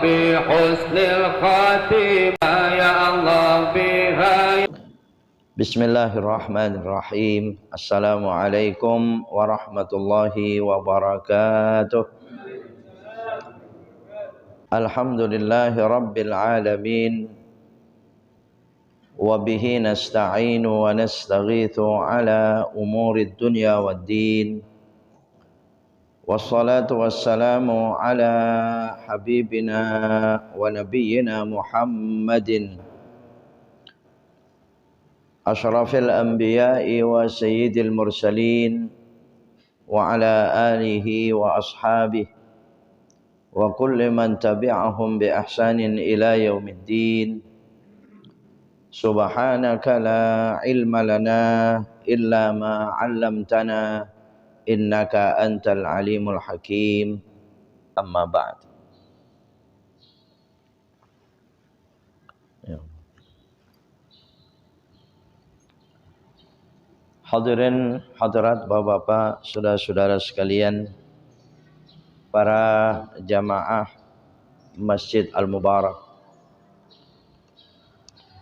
بحسن الخاتمة يا الله بها. بسم الله الرحمن الرحيم. السلام عليكم ورحمة الله وبركاته. الحمد لله رب العالمين وبه نستعين ونستغيث على أمور الدنيا والدين والصلاة والسلام على حبيبنا ونبينا محمد أشرف الأنبياء وسيد المرسلين وعلى آله وأصحابه وكل من تبعهم بإحسان إلى يوم الدين. سبحانك لا علم لنا إلا ما علمتنا إنك أنت العليم الحكيم. أما بعد. Hadirin hadirat bapak-bapak, saudara-saudara sekalian, para jamaah Masjid Al-Mubarak,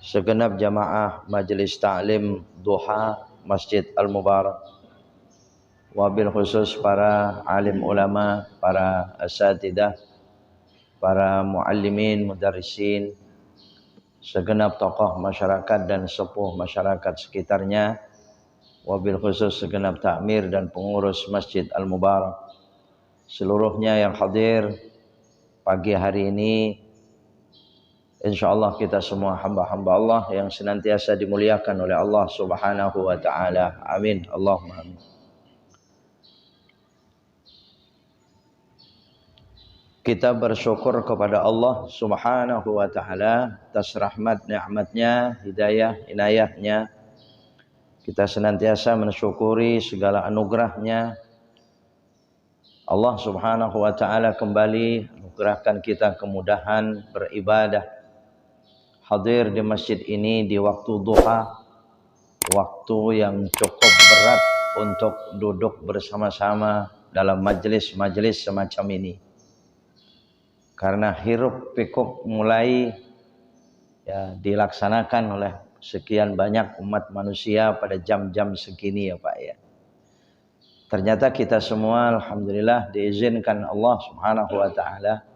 segenap jamaah Majelis Ta'lim Duha Masjid Al-Mubarak, wabil khusus para alim ulama, para asatidah, para muallimin, mudarrisin, segenap tokoh masyarakat dan sepuh masyarakat sekitarnya, wabil khusus segenap takmir dan pengurus Masjid Al-Mubarak, seluruhnya yang hadir pagi hari ini. Insyaallah kita semua hamba-hamba Allah yang senantiasa dimuliakan oleh Allah Subhanahu wa taala. Amin. Allahumma amin. Kita bersyukur kepada Allah Subhanahu wa taala atas rahmat nikmatnya, hidayah inayahnya. Kita senantiasa mensyukuri segala anugerahnya. Allah Subhanahu wa taala kembali anugerahkan kita kemudahan beribadah, hadir di masjid ini di waktu duha, waktu yang cukup berat untuk duduk bersama-sama dalam majelis-majelis semacam ini. Karena hiruk pikuk mulai dilaksanakan oleh sekian banyak umat manusia pada jam-jam segini ya Pak ya. Ternyata kita semua alhamdulillah diizinkan Allah Subhanahu wa taala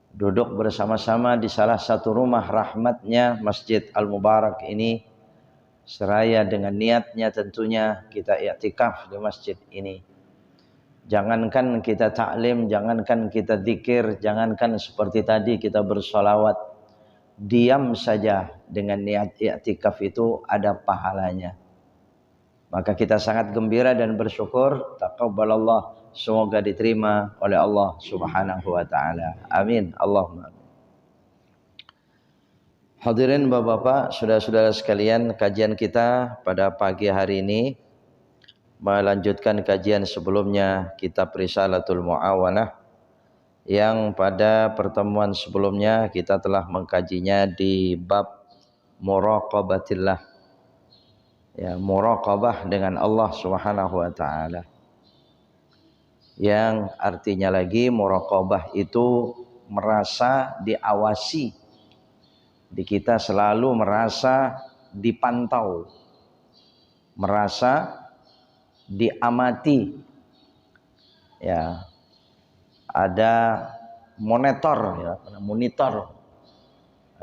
duduk bersama-sama di salah satu rumah rahmatnya Masjid Al-Mubarak ini, seraya dengan niatnya tentunya kita i'tikaf di masjid ini. Jangankan kita taklim, jangankan kita zikir, jangankan seperti tadi kita bersolawat, diam saja dengan niat i'tikaf itu ada pahalanya. Maka kita sangat gembira dan bersyukur. Taqabbalallah, semoga diterima oleh Allah Subhanahu wa taala. Amin. Allahumma amin. Hadirin bapak-bapak, saudara-saudara sekalian, kajian kita pada pagi hari ini melanjutkan kajian sebelumnya kitab Risalatul Mu'awanah yang pada pertemuan sebelumnya kita telah mengkajinya di bab muraqabatillah, ya, muraqabah dengan Allah Subhanahu wa taala, yang artinya lagi muraqabah itu merasa diawasi, di kita selalu merasa dipantau, merasa diamati, ya, ada monitor, ya,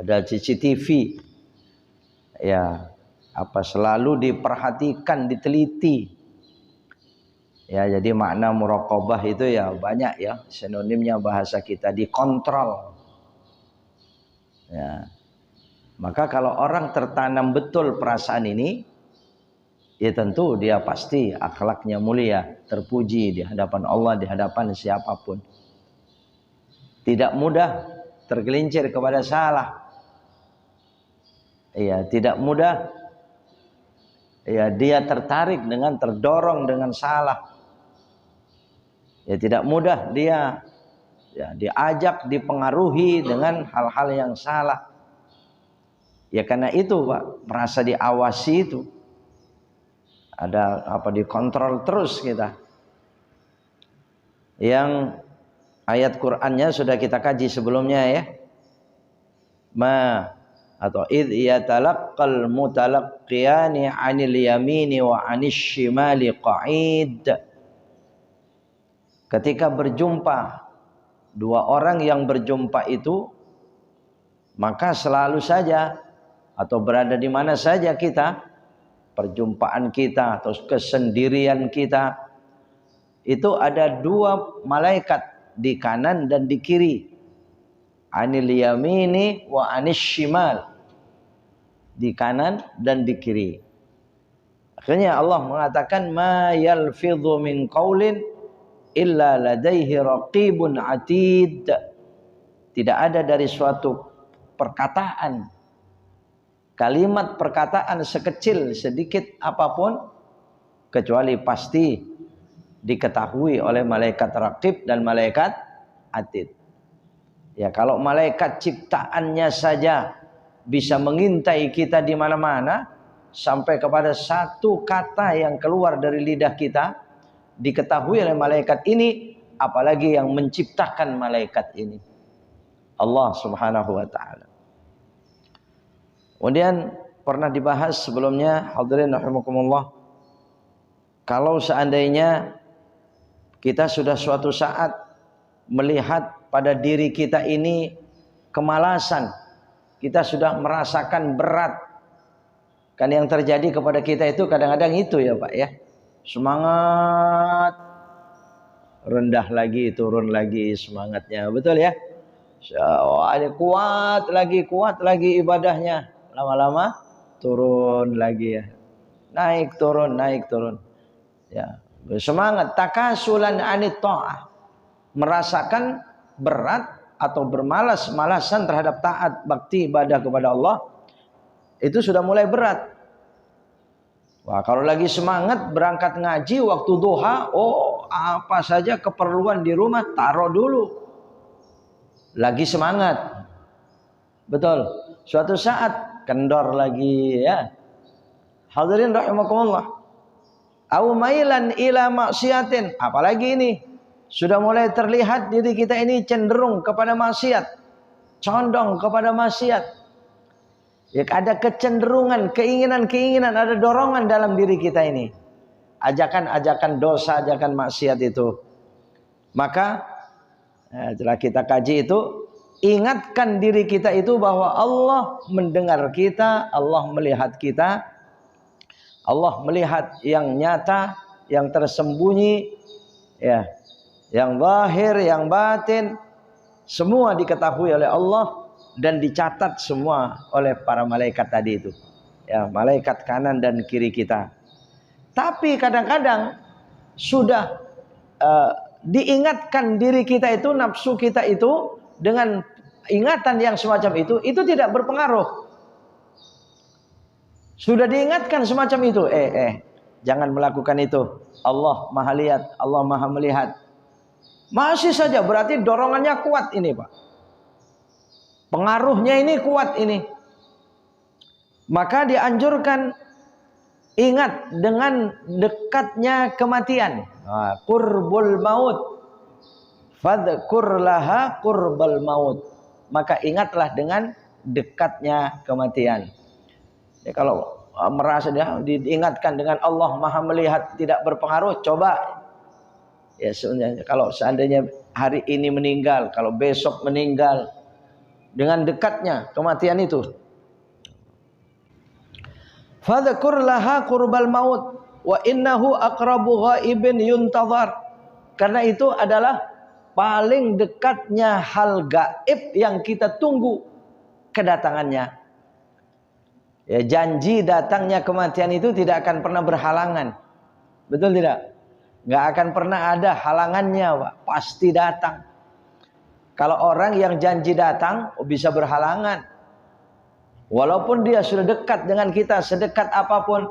ada CCTV, ya, apa selalu diperhatikan, diteliti, ya. Jadi makna muraqabah itu ya banyak ya sinonimnya bahasa kita, dikontrol, ya. Maka kalau orang tertanam betul perasaan ini, ya tentu dia pasti akhlaknya mulia, terpuji di hadapan Allah, di hadapan siapapun. Tidak mudah tergelincir kepada salah. Ya, tidak mudah ya dia tertarik dengan, terdorong dengan salah. Ya, tidak mudah dia ya diajak, dipengaruhi dengan hal-hal yang salah. Ya karena itu Pak, merasa diawasi itu, ada apa, dikontrol terus kita. Yang Ayat Qur'annya sudah kita kaji sebelumnya ya. Ma atau id yatalaqqal mutalaqqiyani 'anil yamini wa 'anil shimali qa'id. Ketika berjumpa dua orang yang berjumpa itu, maka selalu saja atau berada di mana saja kita, perjumpaan kita atau kesendirian kita, itu ada dua malaikat di kanan dan di kiri. Anil yamini wa anis shimal, di kanan dan di kiri. Akhirnya Allah mengatakan ma yalfidhu min qaulin illa ladaihi raqibun atid. Tidak ada dari suatu perkataan, kalimat perkataan sekecil sedikit apapun, kecuali pasti diketahui oleh malaikat raqib dan malaikat atid. Ya, kalau malaikat ciptaannya saja bisa mengintai kita di mana-mana, sampai kepada satu kata yang keluar dari lidah kita diketahui oleh malaikat ini, apalagi yang menciptakan malaikat ini, Allah Subhanahu wa taala. Kemudian pernah dibahas sebelumnya, hadirin rahimakumullah, kalau seandainya kita sudah suatu saat melihat pada diri kita ini kemalasan, kita sudah merasakan berat. Kan yang terjadi kepada kita itu kadang-kadang itu ya Pak ya. Semangat, rendah lagi, turun lagi semangatnya, betul ya. Kuat lagi ibadahnya, lama-lama turun lagi ya. Naik turun ya. Semangat, takasulan anit ta'ah, merasakan berat atau bermalas-malasan terhadap taat bakti ibadah kepada Allah, itu sudah mulai berat. Wah, kalau lagi semangat berangkat ngaji waktu duha, oh apa saja keperluan di rumah taruh dulu. Lagi semangat. Betul. Suatu saat kendor lagi ya. Hadirin rahimakumullah. Au mailan ila maksiatin, apalagi ini sudah mulai terlihat diri kita ini cenderung kepada maksiat, condong kepada maksiat. Ya, ada kecenderungan, keinginan-keinginan, ada dorongan dalam diri kita ini. Ajakan-ajakan dosa, ajakan maksiat itu. Maka setelah kita kaji itu, ingatkan diri kita itu bahwa Allah mendengar kita, Allah melihat kita, Allah melihat yang nyata, yang tersembunyi, ya, yang zahir, yang batin, semua diketahui oleh Allah dan dicatat semua oleh para malaikat tadi itu. Ya, malaikat kanan dan kiri kita. Tapi kadang-kadang sudah diingatkan diri kita itu, nafsu kita itu dengan ingatan yang semacam itu tidak berpengaruh. Sudah diingatkan semacam itu, jangan melakukan itu. Allah Maha lihat, Allah Maha melihat. Masih saja berarti dorongannya kuat ini, Pak. Pengaruhnya ini kuat ini. Maka dianjurkan ingat dengan dekatnya kematian. Qurbul maut. Fadhkur laha qurbal maut. Maka ingatlah dengan dekatnya kematian. Ya, kalau merasa dia diingatkan dengan Allah Maha melihat tidak berpengaruh, coba ya sebenarnya kalau seandainya hari ini meninggal, kalau besok meninggal, dengan dekatnya kematian itu. Fadhkur laha qurbal maut wa innahu aqrabu ghaibin yuntazar. Karena itu adalah paling dekatnya hal gaib yang kita tunggu kedatangannya. Ya, janji datangnya kematian itu tidak akan pernah berhalangan. Betul tidak? Nggak akan pernah ada halangannya, Pak. Pasti datang. Kalau orang yang janji datang, bisa berhalangan. Walaupun dia sudah dekat dengan kita, sedekat apapun.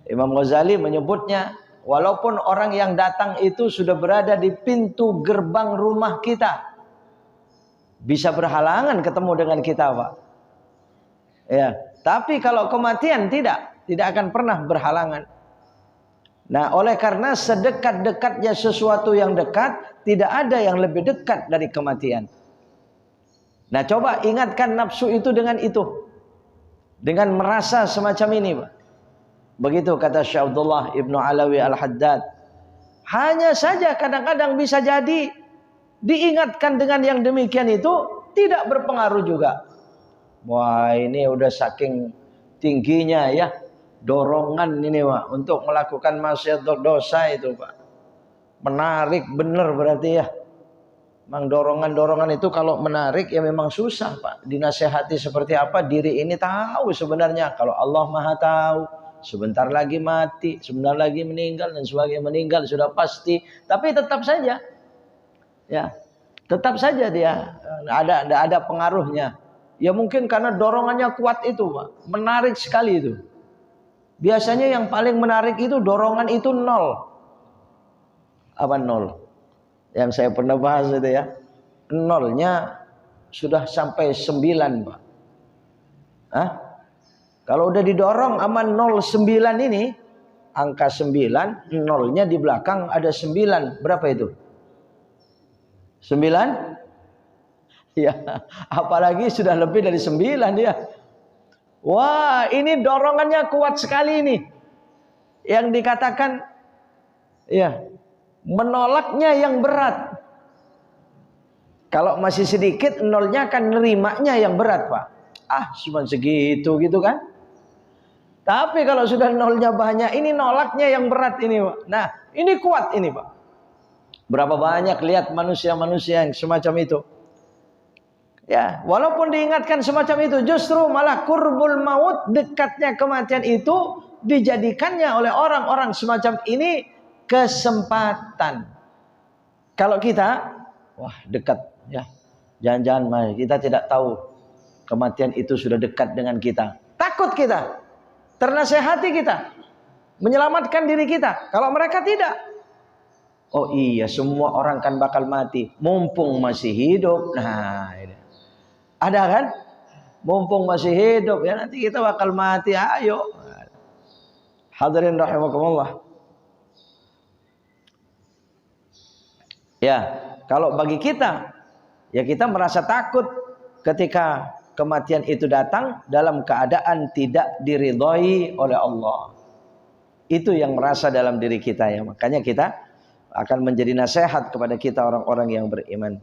Imam Ghazali menyebutnya, walaupun orang yang datang itu sudah berada di pintu gerbang rumah kita, bisa berhalangan ketemu dengan kita, Pak. Ya, tapi kalau kematian tidak akan pernah berhalangan. Nah, oleh karena sedekat-dekatnya sesuatu yang dekat, tidak ada yang lebih dekat dari kematian. Nah, coba ingatkan nafsu itu dengan itu. Dengan merasa semacam ini, Pak. Begitu kata Syekh Abdullah Ibnu Alawi Al-Haddad. Hanya saja kadang-kadang bisa jadi diingatkan dengan yang demikian itu tidak berpengaruh juga. Wah, ini udah saking tingginya ya dorongan ini, Pak, untuk melakukan maksiat dosa itu, Pak. Menarik bener berarti ya. Memang dorongan-dorongan itu kalau menarik ya memang susah, Pak. Dinasehati seperti apa, diri ini tahu sebenarnya kalau Allah Maha tahu. Sebentar lagi mati, sebentar lagi meninggal dan sebagainya, meninggal sudah pasti. Tapi tetap saja ya, tetap saja dia ada pengaruhnya. Ya mungkin karena dorongannya kuat itu, Pak. Menarik sekali itu. Biasanya yang paling menarik itu dorongan itu nol. Apa nol? Yang saya pernah bahas itu ya. Nolnya sudah sampai 9, Pak. Hah? Kalau udah didorong sama 09 ini, angka 9, nolnya di belakang ada 9. Berapa itu? 9? Ya, apalagi sudah lebih dari 9 dia. Wah, ini dorongannya kuat sekali ini. Yang dikatakan ya, menolaknya yang berat. Kalau masih sedikit nolnya akan nerimanya yang berat, Pak. Ah, cuma segitu gitu kan. Tapi kalau sudah nolnya banyak, ini nolaknya yang berat ini, Pak. Nah, ini kuat ini, Pak. Berapa banyak lihat manusia-manusia yang semacam itu. Ya, walaupun diingatkan semacam itu, justru malah kurbul maut, dekatnya kematian itu dijadikannya oleh orang-orang semacam ini kesempatan. Kalau kita, wah dekat ya, jangan-jangan kita tidak tahu kematian itu sudah dekat dengan kita. Takut kita, ternasehati kita, menyelamatkan diri kita. Kalau mereka tidak, oh iya semua orang kan bakal mati, mumpung masih hidup. Nah, ini. Ada kan? Mumpung masih hidup ya nanti kita bakal mati. Ayo. Hadirin rahimakumullah. Ya, kalau bagi kita ya kita merasa takut ketika kematian itu datang dalam keadaan tidak diridhai oleh Allah. Itu yang merasa dalam diri kita ya. Makanya kita akan menjadi nasihat kepada kita orang-orang yang beriman.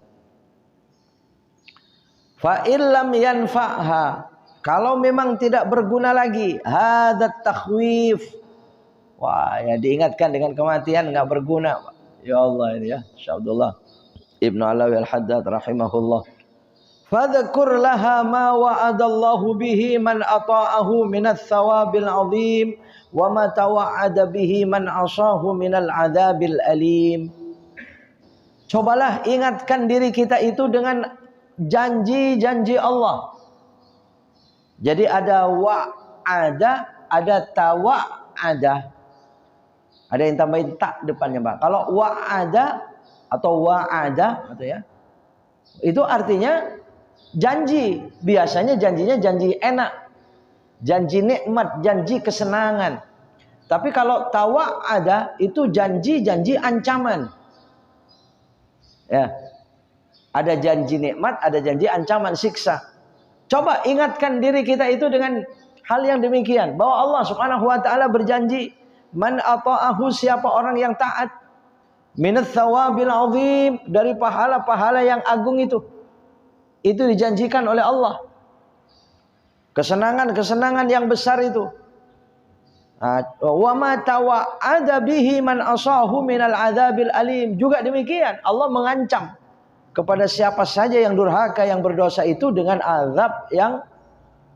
Fa illam yanfa'ha, kalau memang tidak berguna lagi, hadat takhwif. Wah, ya diingatkan dengan kematian enggak berguna, Pak. Ya Allah ini ya, Syekh Abdullah Ibnu Alawi Al-Haddad rahimahullah. Fadhkur laha ma wa'adallahu bihi man ata'ahu minats thawabil 'azim wa ma tawa'ada bihi man 'asahu minal 'adzabil alim. Cobalah ingatkan diri kita itu dengan janji-janji Allah. Jadi ada wa'ada, ada tawa'ada. Ada yang tambahin tak depannya, Pak. Kalau wa'ada atau wa'ada gitu ya. Itu artinya janji. Biasanya janjinya janji enak. Janji nikmat, janji kesenangan. Tapi kalau tawa'ada itu janji-janji ancaman. Ya. Ada janji nikmat, ada janji ancaman siksa. Coba ingatkan diri kita itu dengan hal yang demikian. Bahwa Allah subhanahu wa ta'ala berjanji. Man ata'ahu, siapa orang yang taat. Minat thawabil azim, dari pahala-pahala yang agung itu. Itu dijanjikan oleh Allah. Kesenangan-kesenangan yang besar itu. Wa ma tawa'ada bihi man asahu minal adzabil alim. Juga demikian. Allah mengancam kepada siapa saja yang durhaka, yang berdosa itu dengan azab yang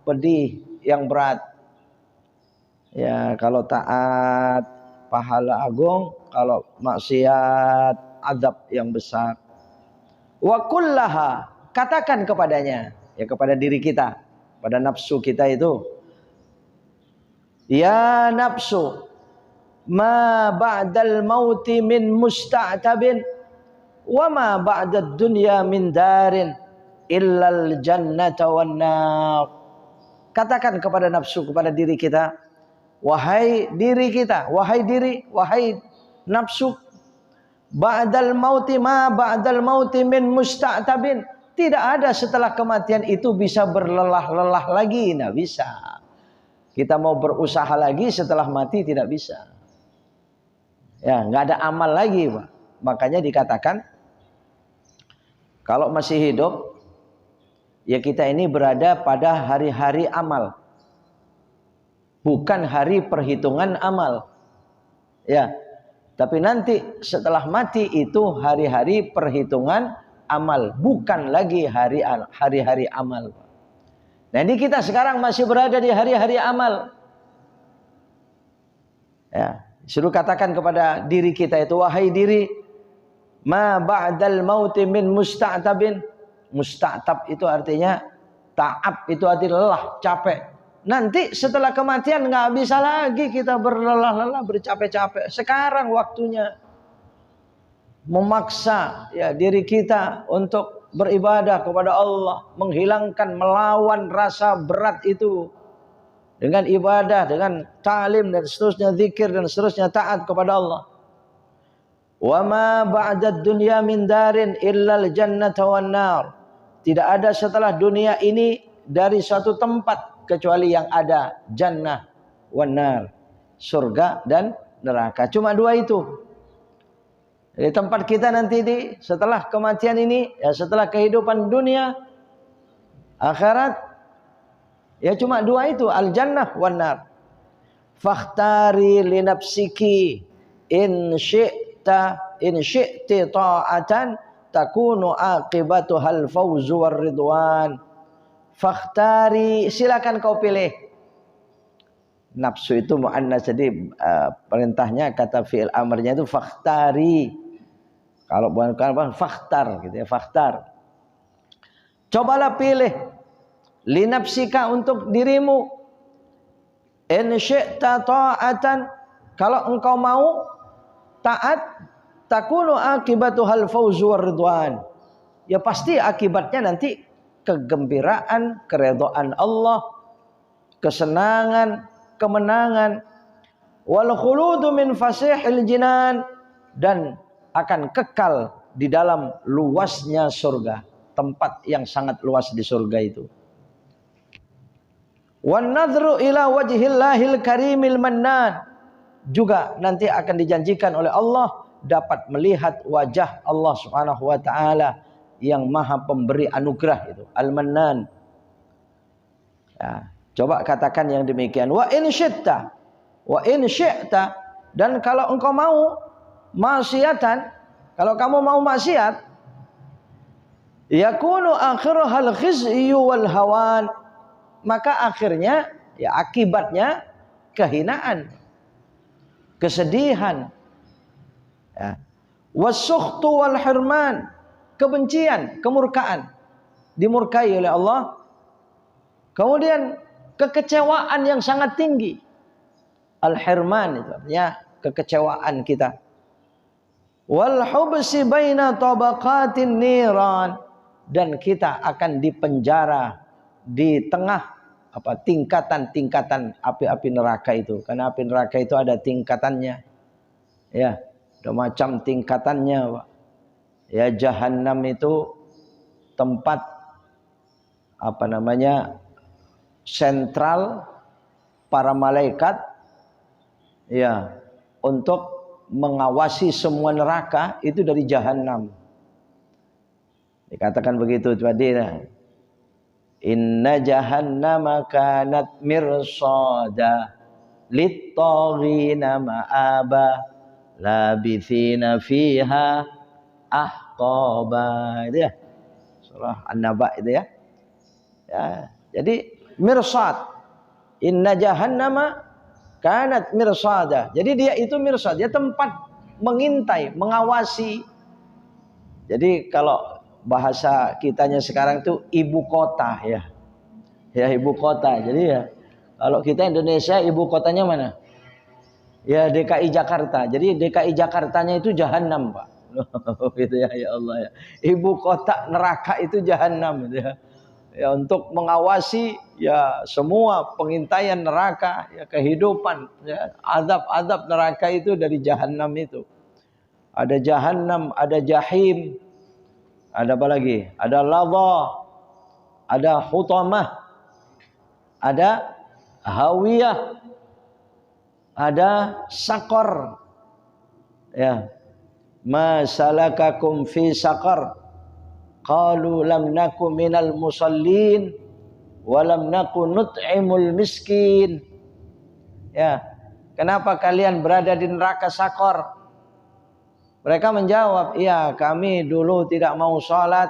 pedih, yang berat. Ya, kalau taat pahala agung, kalau maksiat azab yang besar. Wa kullaha, katakan kepadanya, ya kepada diri kita, pada nafsu kita itu. Ya nafsu, ma ba'dal mauti min musta'tabin wa ma ba'dad dunya min darin illal jannata wan nar. Katakan kepada nafsu, kepada diri kita, wahai diri kita, wahai diri, wahai nafsu, ba'dal mauti ma ba'dal mauti min musta'tabin. Tidak ada setelah kematian itu bisa berlelah-lelah lagi, tidak bisa. Kita mau berusaha lagi setelah mati tidak bisa. Ya, nggak ada amal lagi, Pak. Makanya dikatakan kalau masih hidup, ya kita ini berada pada hari-hari amal, bukan hari perhitungan amal. Ya, tapi nanti setelah mati itu hari-hari perhitungan amal, bukan lagi hari-hari amal. Nah, ini kita sekarang masih berada di hari-hari amal. Ya, suruh katakan kepada diri kita itu, wahai diri, ma ba'dal mauti min musta'tabin. Musta'tab itu artinya ta'ab, itu artinya lelah, capek. Nanti setelah kematian nggak bisa lagi kita berlelah-lelah, bercapek-capek. Sekarang waktunya memaksa ya diri kita untuk beribadah kepada Allah, menghilangkan, melawan rasa berat itu dengan ibadah, dengan ta'lim dan seterusnya, zikir dan seterusnya, taat kepada Allah. Wa ma ba'dad dunya min darin illa al-jannata wan nar. Tidak ada setelah dunia ini dari suatu tempat kecuali yang ada jannah wan nar, surga dan neraka. Cuma dua itu. Jadi tempat kita nanti setelah kematian ini, ya setelah kehidupan dunia, akhirat, ya cuma dua itu, al jannah wan nar. Fakhtari li nafsiki in syi'ti ta'atan takunu aqibatuhal fawzu war ridwan. Fakhtari, silakan kau pilih. Nafsu itu muannas, jadi perintahnya kata fi'il amarnya itu fakhtari. Kalau bukan fakhtar gitu ya, fakhtar. Cobalah pilih li nafsika, untuk dirimu. In syi'ta ta'atan, kalau engkau mau taat, takunu akibatuhal fawzu war ridwan. Ya pasti akibatnya nanti kegembiraan, keridhaan Allah, kesenangan, kemenangan. Wal khuludu min fasihil jinan, dan akan kekal di dalam luasnya surga, tempat yang sangat luas di surga itu. Wan nadhru ila wajhillahil karimil mannan, juga nanti akan dijanjikan oleh Allah dapat melihat wajah Allah Subhanahu wa taala yang Maha Pemberi anugerah itu, Al-Mannan. Ya, coba katakan yang demikian. Wa in syi'ta, dan kalau engkau mau maksiatan, kalau kamu mau maksiat, yakunu akhiruhal khizyu wal hawan, maka akhirnya ya akibatnya kehinaan, kesedihan, ya, wasukhtu wal hirman, kebencian, kemurkaan, dimurkai oleh Allah. Kemudian kekecewaan yang sangat tinggi, al-hirman itu artinya kekecewaan kita. Wal hubsi baina tabaqatin niran, dan kita akan dipenjara di tengah tingkatan-tingkatan api-api neraka itu. Karena api neraka itu ada tingkatannya. Ya, ada macam tingkatannya, Pak. Ya, Jahannam itu tempat sentral para malaikat ya untuk mengawasi semua neraka itu dari Jahannam. Dikatakan begitu tadi. Inna jahannama kanat mirsada lit-taghina ma'aba labithina fiha ahqaba. Itu ya, surah An-Naba itu ya. Ya, jadi mirsad. Inna jahannama kanat mirsada. Jadi dia itu mirsad, dia tempat mengintai, mengawasi. Jadi kalau bahasa kitanya sekarang itu ibu kota ya. Ya, ibu kota. Jadi ya kalau kita Indonesia ibu kotanya mana? Ya DKI Jakarta. Jadi DKI Jakartanya itu Jahannam, Pak. Gitu ya, ya Allah ya. Ibu kota neraka itu Jahannam gitu ya. ya, untuk mengawasi ya semua pengintaian neraka, ya kehidupan, ya, azab-azab neraka itu dari jahanam itu. Ada jahanam, ada jahim, ada apa lagi? Ada ladha, ada hutamah, ada hawiyah, ada sakor. Ya. Ma salakakum fi sakar? Qalu lam naku minal musallin wa lam naku nut'imul miskin. Ya. Kenapa kalian berada di neraka sakor? Mereka menjawab, iya kami dulu tidak mau sholat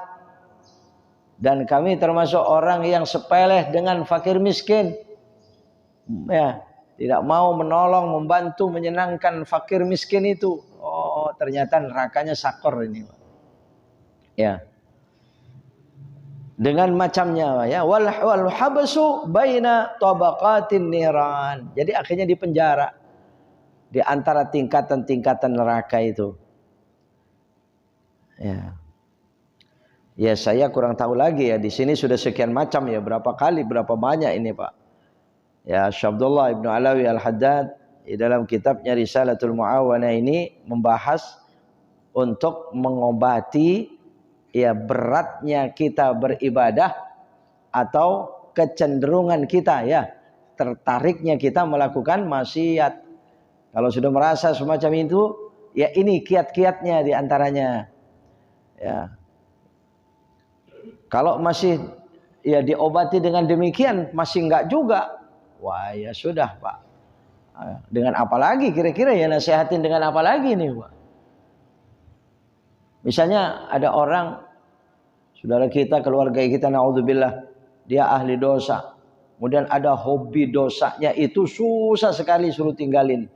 dan kami termasuk orang yang sepeleh dengan fakir miskin. Ya, tidak mau menolong, membantu, menyenangkan fakir miskin itu. Oh, ternyata nerakanya sakor ini. Ya. Dengan macamnya ya, wal habsu baina tabaqatin niran. Jadi akhirnya di penjara di antara tingkatan-tingkatan neraka itu. Ya. Ya saya kurang tahu lagi ya, di sini sudah sekian macam ya, berapa kali, berapa banyak ini Pak. Ya, Syekh Abdullah Ibnu Alawi Al-Haddad di dalam kitabnya Risalatul Mu'awanah ini membahas untuk mengobati ya beratnya kita beribadah atau kecenderungan kita ya tertariknya kita melakukan maksiat. Kalau sudah merasa semacam itu, ya ini kiat-kiatnya di antaranya. Ya. Kalau masih ya diobati dengan demikian masih enggak juga, wah ya sudah Pak. Dengan apa lagi kira-kira ya, nasihatin dengan apa lagi nih Pak? Misalnya ada orang, saudara kita, keluarga kita, naudzubillah, dia ahli dosa. Kemudian ada hobi dosanya itu susah sekali suruh tinggalin.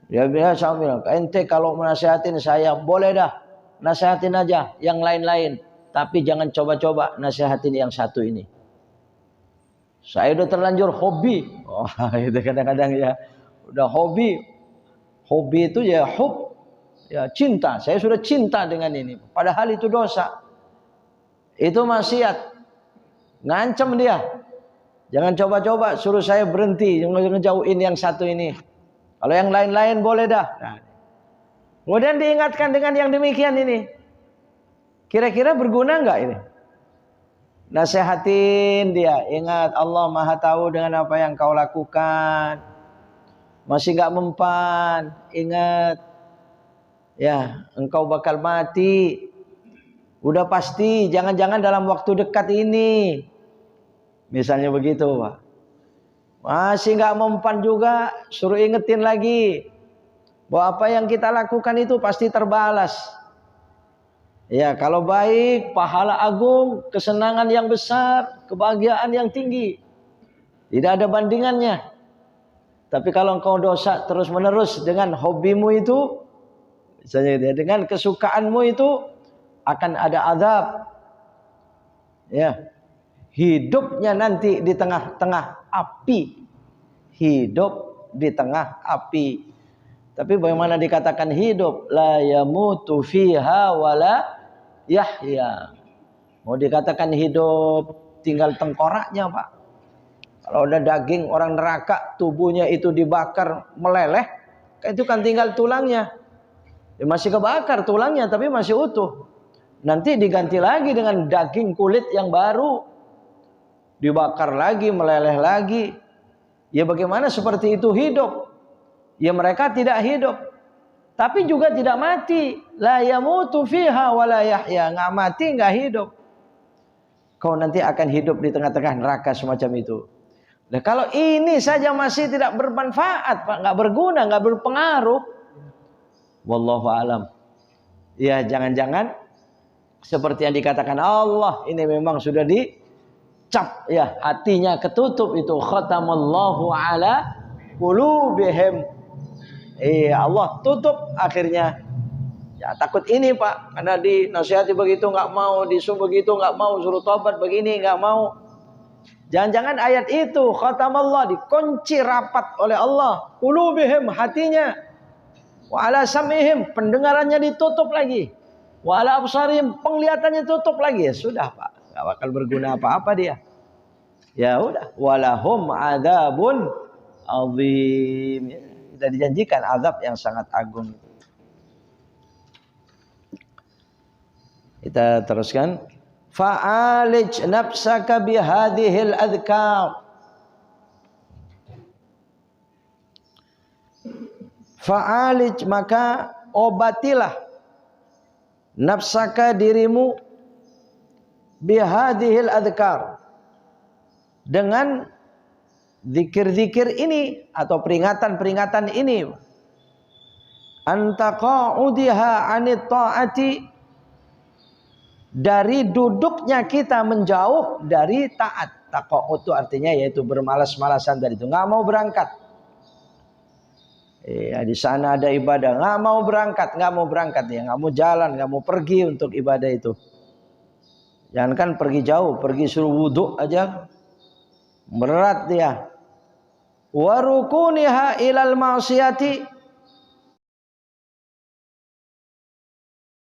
Dia bilang, ente kalau menasihatin saya boleh dah, nasihatin aja yang lain-lain. Tapi jangan coba-coba nasihatin yang satu ini. Saya udah terlanjur hobi. Oh, itu kadang-kadang ya udah hobi. Hobi itu ya ya cinta. Saya sudah cinta dengan ini. Padahal itu dosa. Itu maksiat. Ngancam dia. Jangan coba-coba suruh saya berhenti, jangan ngejauhin yang satu ini. Kalau yang lain-lain boleh dah. Nah. Kemudian diingatkan dengan yang demikian ini. Kira-kira berguna enggak ini? Nasihatin dia, ingat Allah Maha tahu dengan apa yang kau lakukan. Masih enggak mempan, ingat ya, engkau bakal mati. Udah pasti, jangan-jangan dalam waktu dekat ini. Misalnya begitu, Pak. Masih enggak mempan juga, suruh ingetin lagi bahwa apa yang kita lakukan itu pasti terbalas. Ya, kalau baik, pahala agung, kesenangan yang besar, kebahagiaan yang tinggi. Tidak ada bandingannya. Tapi kalau engkau dosa terus-menerus dengan hobimu itu, misalnya dengan kesukaanmu itu, akan ada azab. Ya. Hidupnya nanti di tengah-tengah api. Hidup di tengah api. Tapi bagaimana dikatakan hidup? La yamutu fiha wala yahya. Mau dikatakan hidup tinggal tengkoraknya Pak. Kalau ada daging orang neraka, tubuhnya itu dibakar meleleh, itu kan tinggal tulangnya. Ya masih kebakar tulangnya tapi masih utuh. Nanti diganti lagi dengan daging kulit yang baru. Dibakar lagi, meleleh lagi. Ya bagaimana seperti itu hidup? Ya mereka tidak hidup. Tapi juga tidak mati. La yamutu fiha wa la yahya. Nggak mati, nggak hidup. Kau nanti akan hidup di tengah-tengah neraka semacam itu. Nah kalau ini saja masih tidak bermanfaat, Pak, nggak berguna, nggak berpengaruh. Wallahu alam. Ya jangan-jangan seperti yang dikatakan Allah, ini memang sudah dicap ya, hatinya ketutup itu. Khatamallahu ala qulubihim. Allah tutup akhirnya. Ya takut ini Pak, karena dinasihati begitu nggak mau, disuruh begitu nggak mau, suruh tobat begini nggak mau. Jangan-jangan ayat itu khatamallah, dikunci rapat oleh Allah. Qulubihim, hatinya. Wa ala sam'ihim, pendengarannya ditutup lagi. Wa ala absarihim, penglihatannya tutup lagi. Ya sudah Pak, Gak bakal berguna apa-apa dia. Ya udah, walahum adzabun azim. Kita dijanjikan azab yang sangat agung. Kita teruskan. Fa'alij nafsaka bihadhil adhkar. Fa'alij, maka obatilah nafsaka, dirimu, bihadhil adhkar, dengan zikir-zikir ini atau peringatan-peringatan ini. Antaqa'udiha 'anit ta'ati, dari duduknya kita menjauh dari taat. Taqa'ud itu artinya yaitu bermalas-malasan dari itu, nggak mau berangkat. Ya, di sana ada ibadah, nggak mau berangkat ya, nggak mau jalan, nggak mau pergi untuk ibadah itu. Jangankan pergi jauh, pergi suruh wudhu aja berat dia. Warukuniha ilal ma'siyati,